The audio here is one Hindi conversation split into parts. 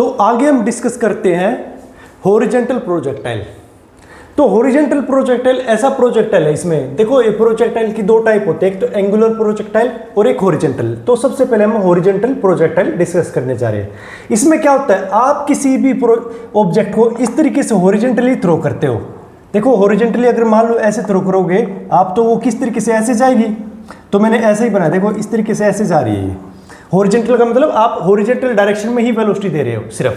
तो आगे हम डिस्कस करते हैं हॉरिजॉन्टल प्रोजेक्टाइल। तो हॉरिजॉन्टल प्रोजेक्टाइल ऐसा प्रोजेक्टाइल है, इसमें देखो ये प्रोजेक्टाइल की दो टाइप होते हैं, एक तो एंगुलर प्रोजेक्टाइल और एक हॉरिजॉन्टल। तो सबसे पहले हम हॉरिजॉन्टल प्रोजेक्टाइल डिस्कस करने जा रहे हैं। इसमें क्या होता है, आप किसी भी ऑब्जेक्ट को इस तरीके से हॉरिजॉन्टली थ्रो करते हो। देखो हॉरिजॉन्टली अगर मान लो ऐसे थ्रो करोगे आप, तो वो किस तरीके से ऐसे जाएगी। तो मैंने ऐसे ही बनाया, देखो इस तरीके से ऐसे जा रही है ये। हॉरिजॉन्टल का मतलब आप हॉरिजॉन्टल डायरेक्शन में ही वेलोसिटी दे रहे हो सिर्फ,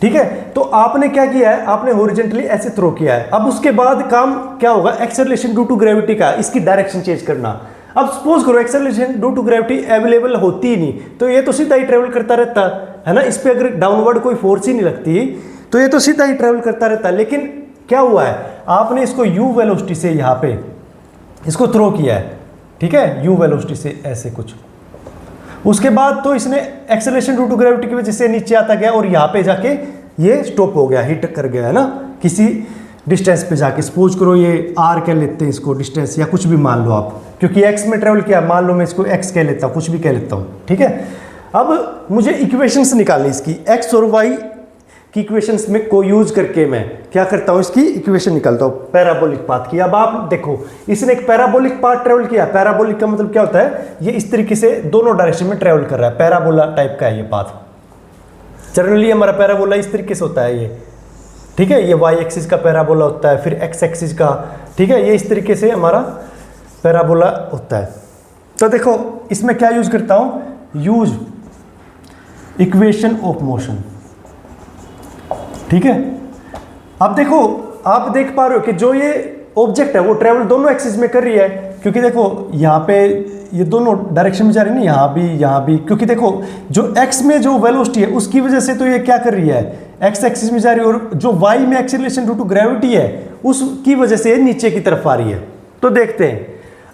ठीक है। तो आपने क्या किया है, आपने हॉरिजॉन्टली ऐसे थ्रो किया है। अब उसके बाद काम क्या होगा, एक्सेलरेशन ड्यू टू ग्रेविटी का, इसकी डायरेक्शन चेंज करना। अब सपोज करो acceleration due to gravity available होती ही नहीं, तो ये तो सीधा ही ट्रेवल करता रहता है ना। इस पर अगर डाउनवर्ड कोई फोर्स ही नहीं लगती तो ये तो सीधा ही ट्रेवल करता रहता है। लेकिन क्या हुआ है, आपने इसको यू वेलोसिटी से यहाँ पे इसको थ्रो किया है, ठीक है, यू वेलोसिटी से ऐसे कुछ। उसके बाद तो इसने एक्सेलरेशन ड्यू टू ग्रेविटी की वजह से नीचे आता गया और यहाँ पे जाके ये स्टॉप हो गया, हिट कर गया है ना किसी डिस्टेंस पे जाके। सपोज करो ये आर कह लेते हैं इसको डिस्टेंस, या कुछ भी मान लो आप, क्योंकि एक्स में ट्रेवल किया, मान लो मैं इसको एक्स कह लेता हूँ, कुछ भी कह लेता हूँ, ठीक है। अब मुझे इक्वेशंस निकालनी इसकी, एक्स और वाई की इक्वेशंस में को यूज करके मैं क्या करता हूँ, इसकी इक्वेशन निकालता हूँ पैराबोलिक पाथ की। अब आप देखो इसने एक पैराबोलिक पाथ ट्रेवल किया। पैराबोलिक का मतलब क्या होता है, ये इस तरीके से दोनों डायरेक्शन में ट्रेवल कर रहा है, पैराबोला टाइप का है ये पाथ। जनरली हमारा पैराबोला इस तरीके से होता है ये, ठीक है, ये वाई एक्सिस का पैराबोला होता है, फिर एक्स एक्सिस का, ठीक है, ये इस तरीके से हमारा पैराबोला होता है। तो देखो इसमें क्या यूज करता हूँ, यूज इक्वेशन ऑफ मोशन, ठीक है। अब देखो आप देख पा रहे हो कि जो ये ऑब्जेक्ट है वो ट्रेवल दोनों एक्सिस में कर रही है, क्योंकि देखो यहाँ पे ये दोनों डायरेक्शन में जा रही है ना, यहाँ भी, क्योंकि देखो जो एक्स में जो वेलोसिटी है उसकी वजह से तो ये क्या कर रही है, एक्स एक्सिस में जा रही है, और जो वाई में एक्सेलरेशन ड्यू टू ग्रेविटी है उसकी वजह से ये नीचे की तरफ आ रही है। तो देखते हैं,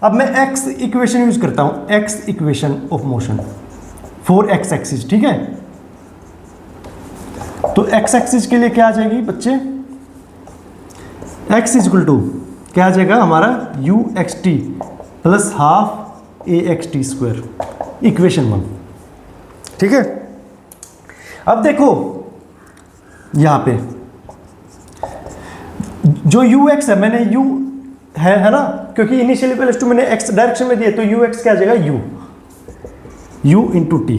अब मैं एक्स इक्वेशन यूज करता हूँ, x equation of motion for x axis, ठीक है। तो एक्स एक्सिस के लिए क्या आ जाएगी बच्चे, एक्स इक्वल टू क्या आ जाएगा हमारा, you x T plus half A x T square, equation 1, ठीक है। अब देखो यहां पे जो यू एक्स है, मैंने यू है ना, क्योंकि इनिशियली प्लस टू मैंने एक्स डायरेक्शन में दिया, तो यू एक्स क्या आ जाएगा, you into t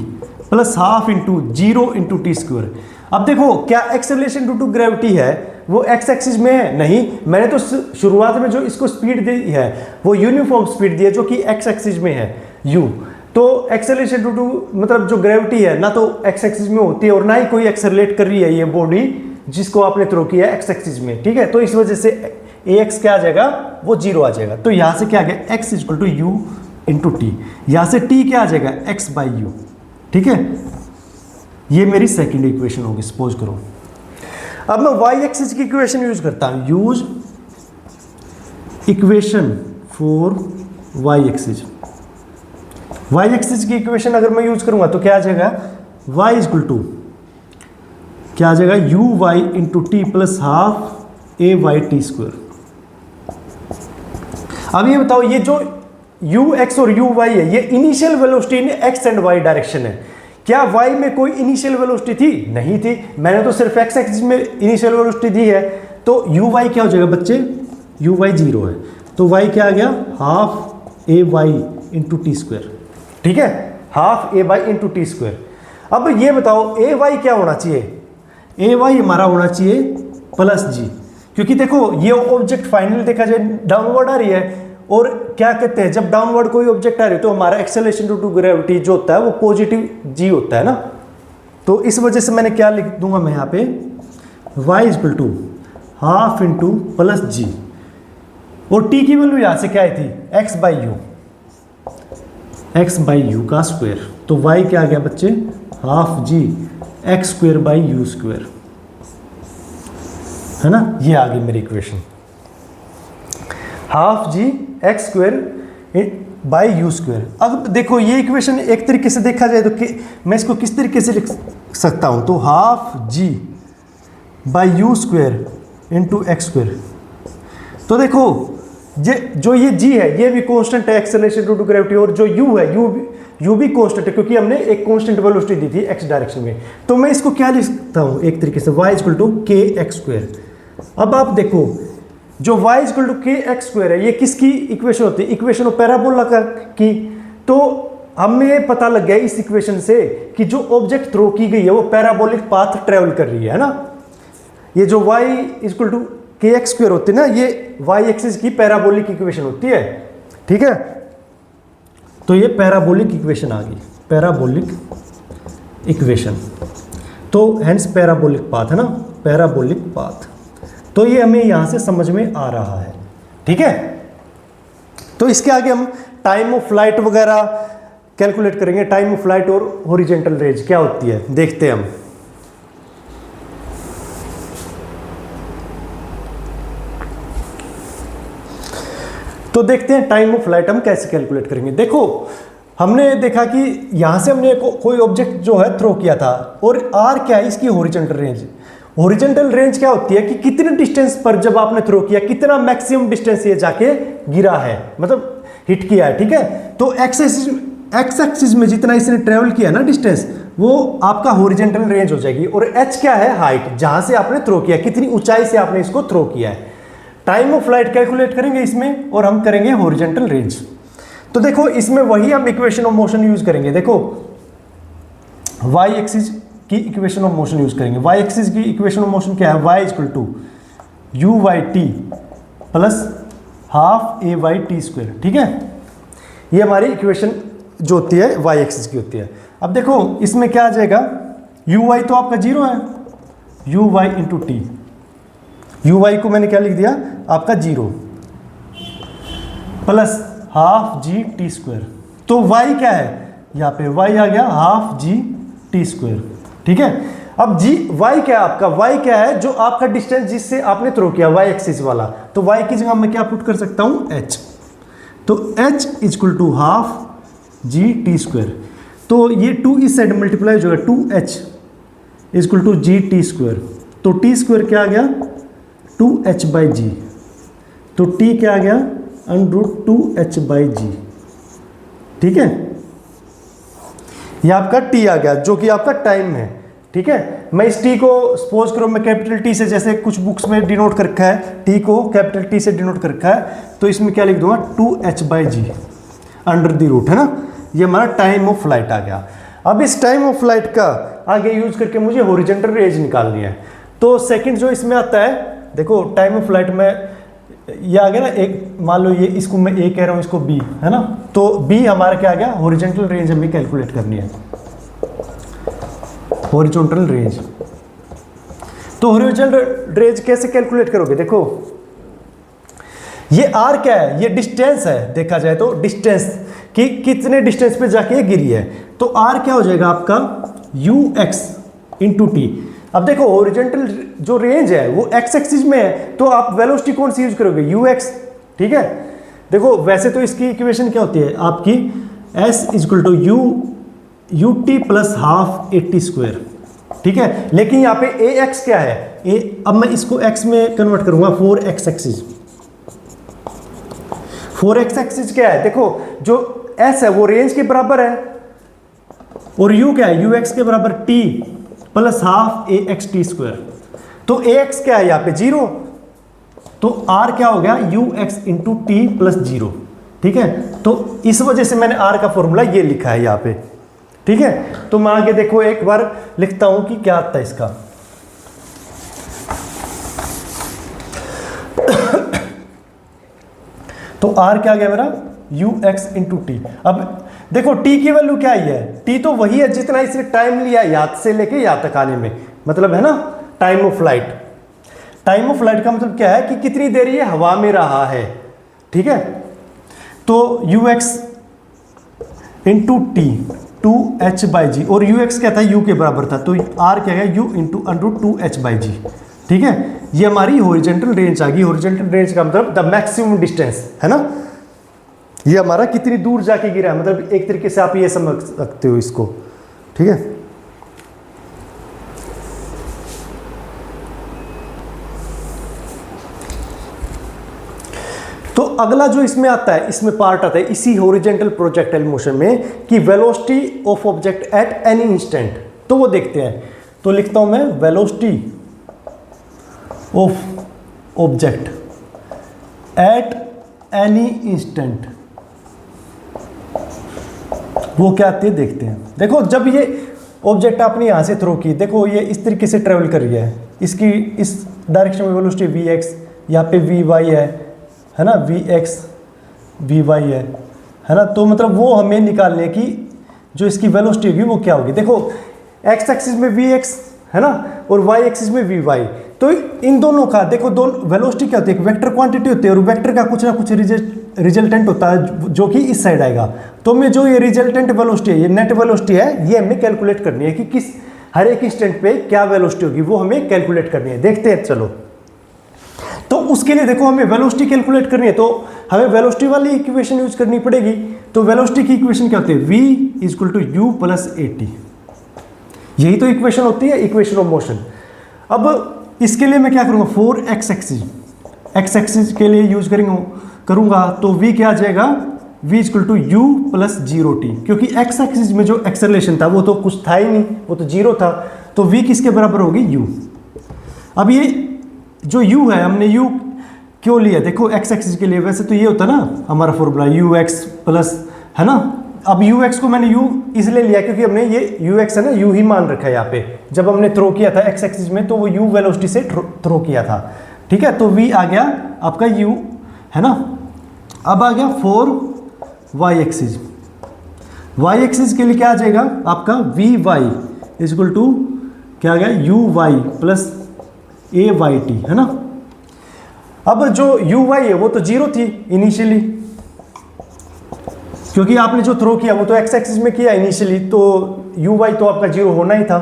plus half into 0 into T square. अब देखो क्या एक्सेलरेशन ड्यू टू ग्रेविटी है वो एक्स एक्सिस में है, नहीं, मैंने तो शुरुआत में जो इसको स्पीड दी है वो यूनिफॉर्म स्पीड दी है जो कि एक्स एक्सिस में है यू। तो एक्सेलरेशन ड्यू टू मतलब जो ग्रेविटी है ना तो एक्स एक्सिस में होती है और ना ही कोई एक्सेलरेट कर रही है ये बॉडी जिसको आपने थ्रो किया है एक्स एक्सिस में, ठीक है। तो इस वजह से ए एक्स क्या आ जाएगा, वो 0 आ जाएगा। तो यहां से क्या आ गया, x equal to u into t, यहां से टी क्या आ जाएगा, एक्स बाई यू, ठीक है। ये मेरी सेकेंड इक्वेशन होगी, सपोज करो। अब मैं वाई एक्सिस की इक्वेशन यूज करता हूं, use equation for y axis. Y axis की इक्वेशन अगर मैं यूज करूंगा तो क्या आ जाएगा, वाई इक्वल टू क्या आ जाएगा, u y into t plus half a y t square. अब ये बताओ, ये जो यू एक्स और यू वाई है ये initial velocity in x and y direction है। क्या वाई में कोई इनिशियल वेलोसिटी थी, नहीं थी, मैंने तो सिर्फ एक्स एक्सिस में इनिशियल वेलोसिटी दी है। तो यू वाई क्या हो जाएगा बच्चे, यू वाई 0 है, तो वाई क्या आ गया, half a Y into T square, ठीक है, half a Y into T square. अब ये बताओ ए वाई क्या होना चाहिए, ए वाई हमारा होना चाहिए प्लस जी, क्योंकि देखो ये ऑब्जेक्ट फाइनली देखा जाए डाउनवर्ड आ रही है, और क्या कहते हैं जब डाउनवर्ड कोई ऑब्जेक्ट आ रही है तो हमारा एक्सेलरेशन ड्यू टू ग्रेविटी जो होता है वो पॉजिटिव जी होता है ना। तो इस वजह से मैंने क्या लिख दूंगा मैं यहाँ पे, y equal to half into plus g, और t की वैल्यू यहाँ से क्या आई थी, x by u, x by u का स्क्वायर। तो y क्या आ गया बच्चे, half g x square by u square, है ना। ये आ गई मेरी equation, half g x square by u square. अब देखो ये इक्वेशन एक तरीके से देखा जाए तो मैं इसको किस तरीके से लिख सकता हूं, तो half g by u square into x square. तो देखो जो ये जी है ये भी कांस्टेंट है एक्सेलरेशन ड्यू टू ग्रेविटी, और जो यू है यू भी कांस्टेंट है क्योंकि हमने एक कांस्टेंट वेलोसिटी दी थी एक्स डायरेक्शन में। तो मैं इसको क्या लिख सकता हूँ एक तरीके से y इक्वल टू के एक्स स्क्वायर। अब आप देखो जो y इक्वल टू के एक्स स्क्वायर है ये किसकी इक्वेशन होती है, इक्वेशन ऑफ पैराबोला की। तो हमें पता लग गया इस इक्वेशन से कि जो ऑब्जेक्ट थ्रो की गई है वो पैराबोलिक पाथ ट्रेवल कर रही है ना। ये जो y इक्वल टू के एक्स स्क्वायर होती है ना, ये y एक्सिस की पैराबोलिक इक्वेशन होती है, ठीक है। तो ये पैराबोलिक इक्वेशन आ गई, पैराबोलिक इक्वेशन। तो हेंस पैराबोलिक पाथ है ना, पैराबोलिक पाथ। तो ये हमें यहां से समझ में आ रहा है, ठीक है। तो इसके आगे हम टाइम ऑफ फ्लाइट वगैरह कैलकुलेट करेंगे। टाइम ऑफ फ्लाइट और हॉरिजॉन्टल रेंज क्या होती है देखते हैं हम। तो देखते हैं टाइम ऑफ फ्लाइट हम कैसे कैलकुलेट करेंगे। देखो हमने देखा कि यहां से हमने कोई ऑब्जेक्ट जो है थ्रो किया था और आर क्या है इसकी हॉरिजॉन्टल रेंज। हॉरिजॉन्टल रेंज क्या होती है कि कितने डिस्टेंस पर जब आपने थ्रो किया कितना मैक्सिमम डिस्टेंस ये जाके गिरा है, मतलब हिट किया है, ठीक है। तो एक्स एक्सिस में जितना इसने ट्रेवल किया ना डिस्टेंस वो आपका हॉरिजॉन्टल रेंज हो जाएगी। और एच क्या है, हाइट, जहां से आपने थ्रो किया, कितनी ऊंचाई से आपने इसको थ्रो किया है। टाइम ऑफ फ्लाइट कैलकुलेट करेंगे इसमें और हम करेंगे हॉरिजॉन्टल रेंज। तो देखो इसमें वही हम इक्वेशन ऑफ मोशन यूज करेंगे। देखो y एक्सिस की इक्वेशन ऑफ मोशन यूज करेंगे। y एक्सिस की इक्वेशन ऑफ मोशन क्या है, y equal to u y t plus half a y t square, ठीक है। ये हमारी इक्वेशन जो होती है y एक्सिस की होती है। अब देखो इसमें क्या आ जाएगा, यू वाई तो आपका जीरो है, u y into t, u y को मैंने क्या लिख दिया आपका zero, plus half g t square. तो y क्या है यहाँ पे, y आ गया हाफ जी टी स्क्वायर, ठीक है। अब जी y क्या है आपका, y क्या है जो आपका डिस्टेंस जिससे आपने थ्रो किया y एक्सिस वाला। तो y की जगह मैं क्या पुट कर सकता हूँ h। तो h equal to half g t square. तो ये 2 इस साइड मल्टीप्लाई हो जाएगा, 2h equal to g t square. तो टी स्क्वायर क्या आ गया 2h बाई जी। तो t क्या आ गया √2h बाई जी, ठीक है। यह आपका t आ गया जो कि आपका टाइम है, ठीक है। मैं इस t को सपोज करो मैं कैपिटल T से, जैसे कुछ बुक्स में डिनोट कर रखा है t को कैपिटल T से डिनोट कर रखा है, तो इसमें क्या लिख दूंगा 2h by g under the root, है ना। ये हमारा टाइम ऑफ फ्लाइट आ गया। अब इस टाइम ऑफ फ्लाइट का आगे यूज करके मुझे हॉरिजॉन्टल रेंज निकालनी है। तो सेकंड जो इसमें आता है, देखो टाइम ऑफ फ्लाइट में ये आ गया ना, एक मान लो ये इसको मैं ए कह रहा हूँ, इसको बी, है ना। तो बी हमारा क्या आ गया, हॉरिजॉन्टल रेंज हमें कैलकुलेट करनी है, हॉरिजॉन्टल रेंज। तो हॉरिजॉन्टल रेंज कैसे कैलकुलेट करोगे, देखो ये आर क्या है, ये डिस्टेंस है, देखा जाए तो डिस्टेंस कि कितने डिस्टेंस पे जाके ये गिरी है। तो आर क्या हो जाएगा आपका यू एक्स इंटू टी। अब देखो हॉरिजॉन्टल जो रेंज है वो एक्स एक्सिस में है, तो आप वेलोसिटी कौन सी यूज करोगे, यू एक्स, ठीक है। देखो वैसे तो इसकी इक्वेशन क्या होती है आपकी, s equal to u t plus half a t square, ठीक है। लेकिन यहाँ पे ए एक्स क्या है, ए, अब मैं इसको एक्स में कन्वर्ट करूंगा, 4x एक्सिस। 4x एक्सिस क्या है, देखो जो s है वो रेंज के बराबर है, और u क्या है, ux के बराबर t प्लस हाफ ए एक्स टी स्क्वायर। तो ए एक्स क्या है यहाँ पे 0, तो r क्या हो गया you x into t plus 0, ठीक है। तो इस वजह से मैंने r का फॉर्मूला ये लिखा है यहाँ पे, ठीक है। तो मैं आगे देखो एक बार लिखता हूं कि क्या आता है इसका। तो r क्या आ गया मेरा यू एक्स इंटू टी। अब देखो t की वैल्यू क्या आई है, t तो वही है जितना इसने टाइम लिया याद से लेके यहाँ तक आने में, मतलब है ना time of flight. Time of flight का मतलब क्या है कि कितनी देर ये हवा में रहा है, ठीक है। तो u x into t 2h by g, और यू एक्स क्या था u के बराबर था, तो r क्या है u इंटू √2h बाई जी, ठीक है। ये हमारी हॉरिजॉन्टल रेंज आ गई। हॉरिजॉन्टल रेंज का मतलब द मैक्सिमम डिस्टेंस, है ना। ये हमारा कितनी दूर जाके गिरा है, मतलब एक तरीके से आप ये समझ सकते हो इसको, ठीक है। तो अगला जो इसमें आता है, इसमें पार्ट आता है इसी हॉरिजॉन्टल प्रोजेक्टाइल मोशन में कि velocity of object at any instant. तो वो देखते हैं, तो लिखता हूं मैं velocity of object at any instant, वो क्या आती है देखते हैं। देखो जब ये ऑब्जेक्ट आपने यहां से थ्रो की, देखो ये इस तरीके से ट्रेवल कर रही है, इसकी इस डायरेक्शन में वेलोसिटी वी एक्स, यहाँ पे वी वाई है ना, वी एक्स वी वाई है ना। तो मतलब वो हमें निकालने की जो इसकी वेलोसिटी होगी वो क्या होगी। देखो एक्स एक्सिस में वी एक्स है ना, और वाई एक्सिस में वी वाई। तो इन दोनों का देखो, दोनों वेलोसिटी क्या होती है, वेक्टर क्वांटिटी होती है, और वेक्टर का कुछ ना कुछ रिजल्टेंट होता है जो कि इस साइड आएगा। तो हमें जो ये रिजल्टेंट वेलोसिटी है, ये नेट वेलोसिटी है, ये हमें कैलकुलेट करनी है कि किस हर एक इंस्टेंट पे क्या वेलोसिटी होगी, वो हमें कैलकुलेट करनी है। देखते हैं चलो। तो उसके लिए देखो हमें वेलोसिटी कैलकुलेट करनी है, तो हमें वेलोसिटी वाली इक्वेशन यूज करनी पड़ेगी। तो वेलोसिटी की इक्वेशन क्या होती है, v equal to u plus a t, यही तो इक्वेशन होती है, इक्वेशन ऑफ मोशन। अब इसके लिए मैं क्या करूंगा, 4x एक्सिस के लिए यूज करूंगा, तो v क्या आ जाएगा, v equal to u plus zero t, क्योंकि x एक्सिस में जो एक्सेलरेशन था वो तो कुछ था ही नहीं, वो तो जीरो था। तो v किसके बराबर होगी, u। अब ये जो u है, हमने u क्यों लिया, देखो x एक्सिस के लिए वैसे तो ये होता ना हमारा फॉर्मूला ux प्लस, है ना। अब ux को मैंने u इसलिए लिया क्योंकि हमने ये ux है ना, u ही मान रखा है यहाँ पे। जब हमने थ्रो किया था x एक्सिस में तो वो u वेलोसिटी से थ्रो किया था, ठीक है। तो v आ गया आपका u, है ना। अब आ गया 4y एक्सिस, y एक्सिस के लिए क्या आ जाएगा आपका vy इक्वल टू क्या आ गया, uy प्लस ayt, है ना। अब जो uy है वो तो जीरो थी इनिशियली, क्योंकि आपने जो थ्रो किया वो तो x एक्सिस में किया इनिशियली, तो uy तो आपका जीरो होना ही था।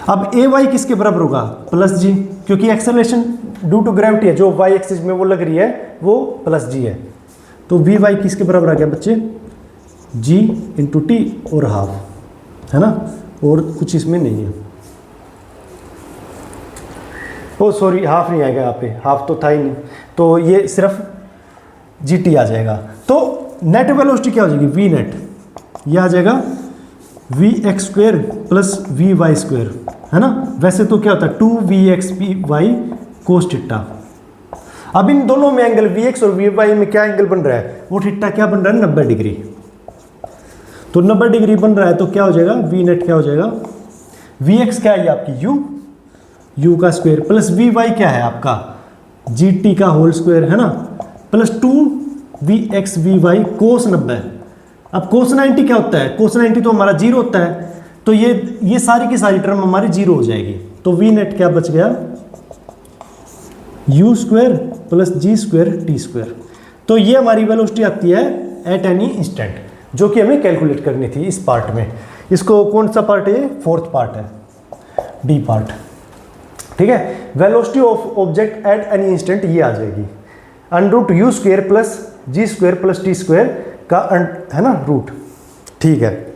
अब ay किसके बराबर होगा, प्लस जी, क्योंकि एक्सेलरेशन ड्यू टू ग्रेविटी है जो y एक्सिस में वो लग रही है वो प्लस जी है। तो vy किसके बराबर आ गया बच्चे, g इंटू टी और हाफ, है ना, और कुछ इसमें नहीं है। ओ सॉरी, हाफ नहीं आएगा यहाँ पे, हाफ तो था ही नहीं, तो ये सिर्फ जी टी आ जाएगा। तो नेट वेलोसिटी क्या हो जाएगी, वी नेट, ये आ जाएगा v x square plus v y square, है ना। वैसे तो क्या होता है 2vx we Y cos theta. अब इन दोनों में एंगल vx और vy में क्या एंगल बन रहा है, वो थीटा क्या बन रहा है, 90 डिग्री। तो 90 डिग्री बन रहा है, तो क्या हो जाएगा, वी नेट क्या हो जाएगा, vx क्या है आपकी u का स्क्वायर प्लस vy क्या है आपका gt का होल स्क्वायर, है ना, प्लस 2vx vy कोस 90। अब कोस 90 क्या होता है, कोस 90 तो हमारा जीरो होता है, तो ये सारी की सारी टर्म हमारी जीरो हो जाएगी। तो वी नेट क्या बच गया, u square plus g square t square. तो ये हमारी वेलोसिटी आती है एट एनी इंस्टेंट, जो कि हमें कैलकुलेट करनी थी इस पार्ट में। इसको कौन सा पार्ट है, फोर्थ पार्ट है, डी पार्ट, ठीक है। Velocity of object at any instant ये आ जाएगी under root u square plus g square plus t square का है ना रूट, ठीक है।